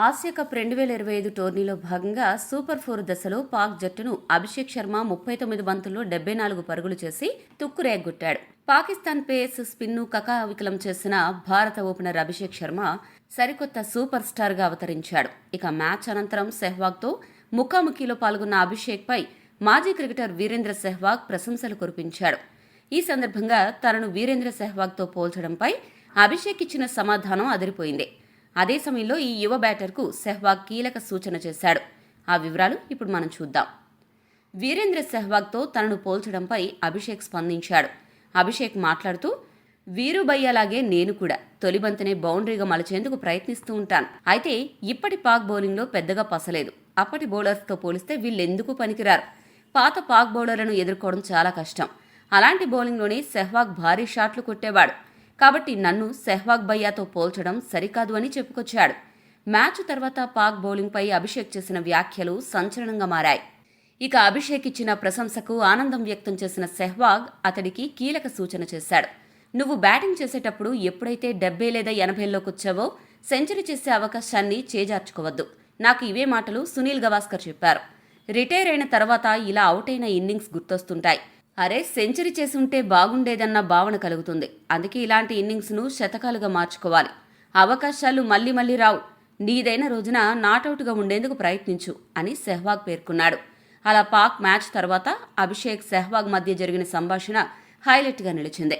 Asia cup 2025 టోర్నీలో భాగంగా super 4 దశలో పాక్ జట్టును అభిషేక్ శర్మ 39 బంతుల్లో 74 పరుగులు చేసి తుక్కురేగొట్టాడు. పాకిస్తాన్ పేస్ స్పిన్ను కకావికలం చేసిన భారత ఓపెనర్ అభిషేక్ శర్మ సరికొత్త సూపర్ స్టార్గా అవతరించాడు. ఇక మ్యాచ్ అనంతరం సెహ్వాగ్తో ముఖాముఖిలో పాల్గొన్న అభిషేక్పై మాజీ క్రికెటర్ వీరేంద్ర సెహ్వాగ్ ప్రశంసలు కురిపించాడు. ఈ సందర్భంగా తనను వీరేంద్ర సెహ్వాగ్తో పోల్చడంపై అభిషేక్ ఇచ్చిన సమాధానం అదిరిపోయింది. అదే సమయంలో ఈ యువ బ్యాటర్కు సెహ్వాగ్ కీలక సూచన చేశాడు. ఆ వివరాలు ఇప్పుడు మనం చూద్దాం. వీరేంద్ర సెహ్వాగ్తో తనను పోల్చడంపై అభిషేక్ స్పందించాడు. అభిషేక్ మాట్లాడుతూ, వీరుబయ్యలాగే నేను కూడా తొలి బంతినే బౌండరీగా మలచేందుకు ప్రయత్నిస్తూ ఉంటాను. అయితే ఇప్పటి పాక్ బౌలింగ్లో పెద్దగా పసలేదు. అప్పటి బౌలర్స్తో పోలిస్తే వీళ్ళెందుకు పనికిరారు. పాత పాక్ బౌలర్లను ఎదుర్కోవడం చాలా కష్టం. అలాంటి బౌలింగ్లోనే సెహ్వాగ్ భారీ షాట్లు కొట్టేవాడు. కాబట్టి నన్ను సెహ్వాగ్ భయ్యాతో పోల్చడం సరికాదు అని చెప్పుకొచ్చాడు. మ్యాచ్ తర్వాత పాక్ బౌలింగ్పై అభిషేక్ చేసిన వ్యాఖ్యలు సంచలనంగా మారాయి. ఇక అభిషేక్ ఇచ్చిన ప్రశంసకు ఆనందం వ్యక్తం చేసిన సెహ్వాగ్ అతడికి కీలక సూచన చేశాడు. నువ్వు బ్యాటింగ్ చేసేటప్పుడు ఎప్పుడైతే 70 లేదా 80లోకి వచ్చావో సెంచరీ చేసే అవకాశాన్ని చేజార్చుకోవద్దు. నాకు ఇవే మాటలు సునీల్ గవాస్కర్ చెప్పారు. రిటైర్ అయిన తర్వాత ఇలా అవుట్ అయిన ఇన్నింగ్స్ గుర్తొస్తుంటాయి. అరే, సెంచరీ చేసుంటే బాగుండేదన్న భావన కలుగుతుంది. అందుకే ఇలాంటి ఇన్నింగ్స్ను శతకాలుగా మార్చుకోవాలి. అవకాశాలు మళ్లీ మళ్లీ రావు. నీదైన రోజున నాటౌట్గా ఉండేందుకు ప్రయత్నించు అని సెహ్వాగ్ పేర్కొన్నాడు. అలా పాక్ మ్యాచ్ తర్వాత అభిషేక్ సెహ్వాగ్ మధ్య జరిగిన సంభాషణ హైలైట్గా నిలిచింది.